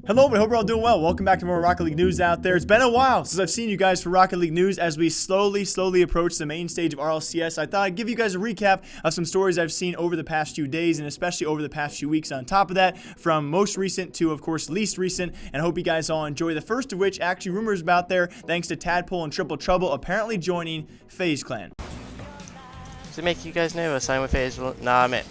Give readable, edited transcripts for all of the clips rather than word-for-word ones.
Hello, I hope we're all doing well. Welcome back to more Rocket League news out there. It's been a while since I've seen you guys for Rocket League news as we slowly approach the main stage of RLCS. I thought I'd give you guys a recap of some stories I've seen over the past few days and especially over the past few weeks on top of that, from most recent to, of course, least recent, and I hope you guys all enjoy. The first of which, actually rumors about there, thanks to Tadpole and Triple Trouble apparently joining FaZe Clan. Does it make you guys nervous signing with FaZe? Nah, mate.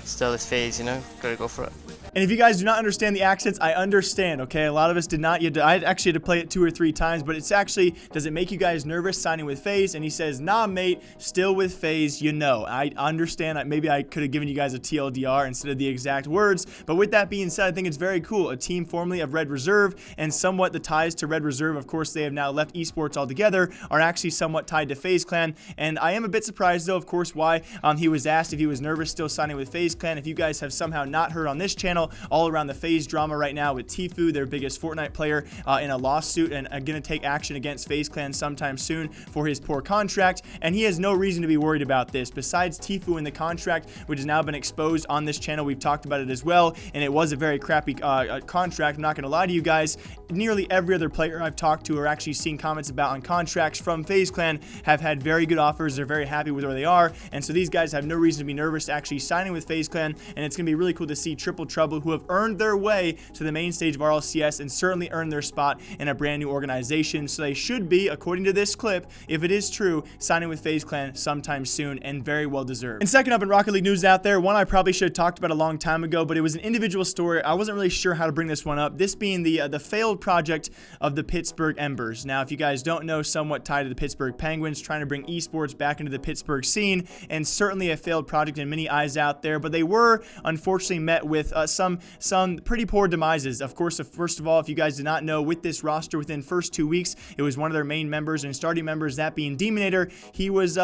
Still this FaZe, you know? Gotta go for it. And if you guys do not understand the accents, I understand, okay? A lot of us did not. I actually had to play it 2 or 3 times, but it's actually, does it make you guys nervous signing with FaZe? And he says, nah, mate, still with FaZe, you know. I understand. Maybe I could have given you guys a TLDR instead of the exact words, but with that being said, I think it's very cool. A team formerly of Red Reserve, and somewhat the ties to Red Reserve, of course, they have now left Esports altogether, are actually somewhat tied to FaZe Clan. And I am a bit surprised, though, of course, why he was asked if he was nervous still signing with FaZe Clan. If you guys have somehow not heard on this channel, all around the FaZe drama right now with Tfue, their biggest Fortnite player, in a lawsuit and going to take action against FaZe Clan sometime soon for his poor contract, and he has no reason to be worried about this. Besides Tfue in the contract, which has now been exposed on this channel, we've talked about it as well, and it was a very crappy contract. I'm not going to lie to you guys. Nearly every other player I've talked to or actually seen comments about on contracts from FaZe Clan have had very good offers. They're very happy with where they are, and so these guys have no reason to be nervous actually signing with FaZe Clan, and it's going to be really cool to see Triple Trouble, who have earned their way to the main stage of RLCS and certainly earned their spot in a brand new organization. So they should be, according to this clip, if it is true, signing with FaZe Clan sometime soon, and very well deserved. And second up in Rocket League news out there, one I probably should have talked about a long time ago, but it was an individual story. I wasn't really sure how to bring this one up. This being the failed project of the Pittsburgh Embers. Now, if you guys don't know, somewhat tied to the Pittsburgh Penguins, trying to bring esports back into the Pittsburgh scene, and certainly a failed project in many eyes out there, but they were unfortunately met with some pretty poor demises. Of course, first of all, if you guys did not know, with this roster within first 2 weeks, it was one of their main members and starting members, that being Demonator. He was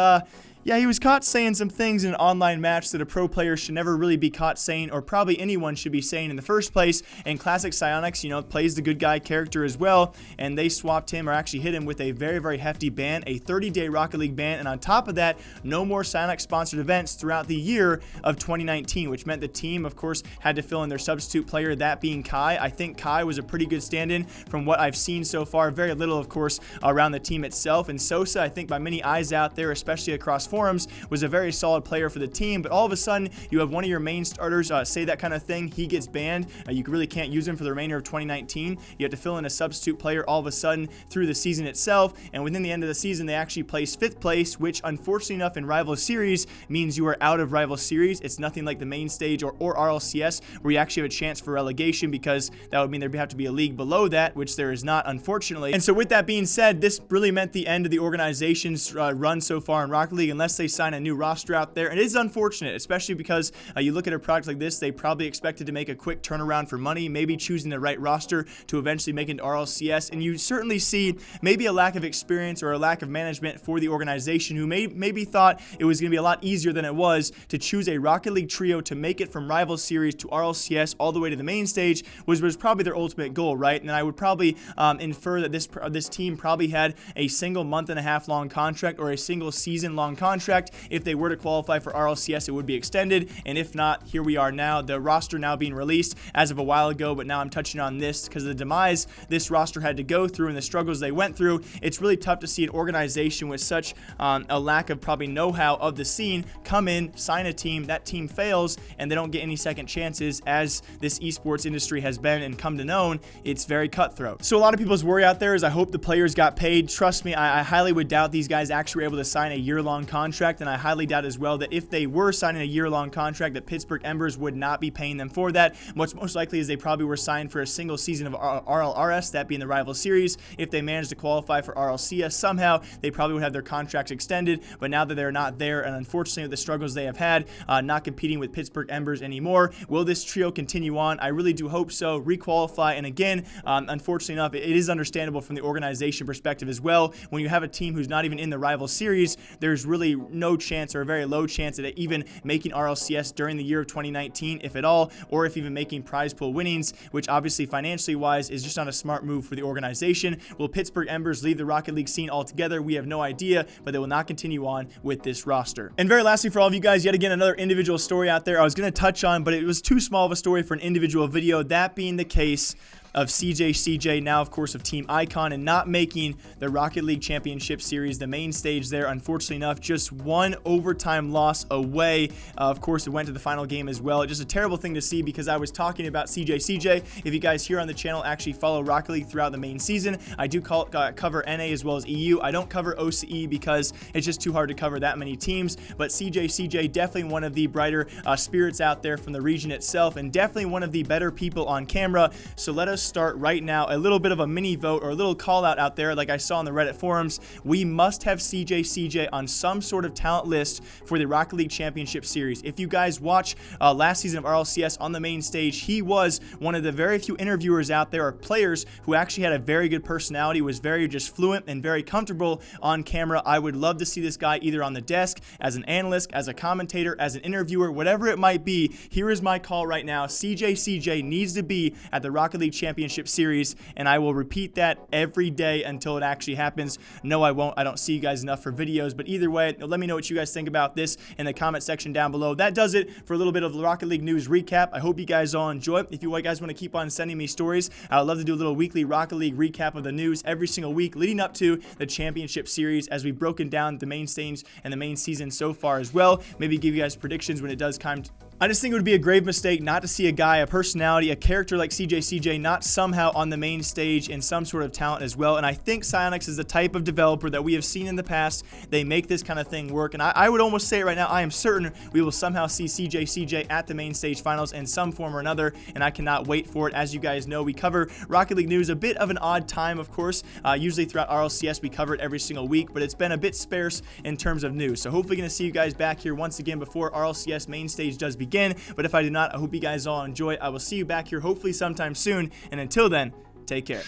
he was caught saying some things in an online match that a pro player should never really be caught saying, or probably anyone should be saying in the first place. And Classic Psionics, you know, plays the good guy character as well, and they swapped him, or actually hit him with a very hefty ban, a 30-day Rocket League ban, and on top of that, no more Psionics sponsored events throughout the year of 2019, which meant the team, of course, had to fill in their substitute player, that being Kai. I think Kai was a pretty good stand-in from what I've seen so far. Very little, of course, around the team itself. And Sosa, I think by many eyes out there, especially across forums, was a very solid player for the team, but all of a sudden you have one of your main starters say that kind of thing, he gets banned. You really can't use him for the remainder of 2019. You have to fill in a substitute player all of a sudden through the season itself, and within the end of the season they actually place 5th place, which unfortunately enough in Rival Series means you are out of Rival Series. It's nothing like the main stage or RLCS where you actually have a chance for relegation, because that would mean there'd have to be a league below that, which there is not, unfortunately. And so with that being said, this really meant the end of the organization's run so far in Rocket League, unless they sign a new roster out there. And it is unfortunate, especially because you look at a product like this, they probably expected to make a quick turnaround for money, maybe choosing the right roster to eventually make it into RLCS, and you certainly see maybe a lack of experience or a lack of management for the organization, who maybe thought it was going to be a lot easier than it was to choose a Rocket League trio to make it from Rival Series to RLCS all the way to the main stage, was probably their ultimate goal, right? And I would probably infer that this team probably had a single month-and-a-half long contract or a single season long contract. If they were to qualify for RLCS, it would be extended, and if not, here we are now. The roster now being released as of a while ago, but now I'm touching on this because of the demise this roster had to go through and the struggles they went through. It's really tough to see an organization with such a lack of probably know-how of the scene come in, sign a team, that team fails, and they don't get any second chances. As this esports industry has been and come to know, it's very cutthroat. So a lot of people's worry out there is I hope the players got paid. Trust me, I highly would doubt these guys actually were able to sign a year-long contract, and I highly doubt as well that if they were signing a year-long contract, that Pittsburgh Embers would not be paying them for that. What's most likely is they probably were signed for a single season of RLRS, that being the Rival Series. If they managed to qualify for RLCS somehow, they probably would have their contracts extended, but now that they're not there, and unfortunately with the struggles they have had, not competing with Pittsburgh Embers anymore, will this trio continue on? I really do hope so, requalify, and again, unfortunately enough, it is understandable from the organization perspective as well. When you have a team who's not even in the Rival Series, there's really absolutely no chance or a very low chance at even making RLCS during the year of 2019, if at all, or if even making prize pool winnings, which obviously financially wise is just not a smart move for the organization. Will Pittsburgh Embers leave the Rocket League scene altogether? We have no idea, but they will not continue on with this roster. And very lastly, for all of you guys, yet again, another individual story out there I was going to touch on, but it was too small of a story for an individual video, that being the case of CJCJ, now of course of Team Icon, and not making the Rocket League Championship Series, the main stage there. Unfortunately enough, just one overtime loss away. Of course, it went to the final game as well. Just a terrible thing to see, because I was talking about CJCJ. If you guys here on the channel actually follow Rocket League throughout the main season, I do cover NA as well as EU. I don't cover OCE because it's just too hard to cover that many teams, but CJCJ, definitely one of the brighter spirits out there from the region itself, and definitely one of the better people on camera. So let us start right now. A little bit of a mini vote or a little call out there, like I saw on the Reddit forums. We must have CJCJ on some sort of talent list for the Rocket League Championship Series. If you guys watch last season of RLCS on the main stage, he was one of the very few interviewers out there, or players, who actually had a very good personality, was very just fluent and very comfortable on camera. I would love to see this guy either on the desk, as an analyst, as a commentator, as an interviewer, whatever it might be. Here is my call right now. CJCJ needs to be at the Rocket League Championship Series, and I will repeat that every day until it actually happens. No, I won't. I don't see you guys enough for videos, but either way, let me know what you guys think about this in the comment section down below. That does it for a little bit of the Rocket League news recap. I hope you guys all enjoy it. If you guys want to keep on sending me stories, I would love to do a little weekly Rocket League recap of the news every single week leading up to the Championship Series, as we've broken down the main stage and the main season so far as well. Maybe give you guys predictions when it does come. I just think it would be a grave mistake not to see a guy, a personality, a character like CJCJ not somehow on the main stage in some sort of talent as well. And I think Psyonix is the type of developer that we have seen in the past. They make this kind of thing work. And I would almost say it right now, I am certain we will somehow see CJCJ at the main stage finals in some form or another. And I cannot wait for it. As you guys know, we cover Rocket League news a bit of an odd time, of course. Usually throughout RLCS, we cover it every single week, but it's been a bit sparse in terms of news. So hopefully going to see you guys back here once again before RLCS main stage does begin. But if I do not, I hope you guys all enjoy. I will see you back here hopefully sometime soon. And until then, take care.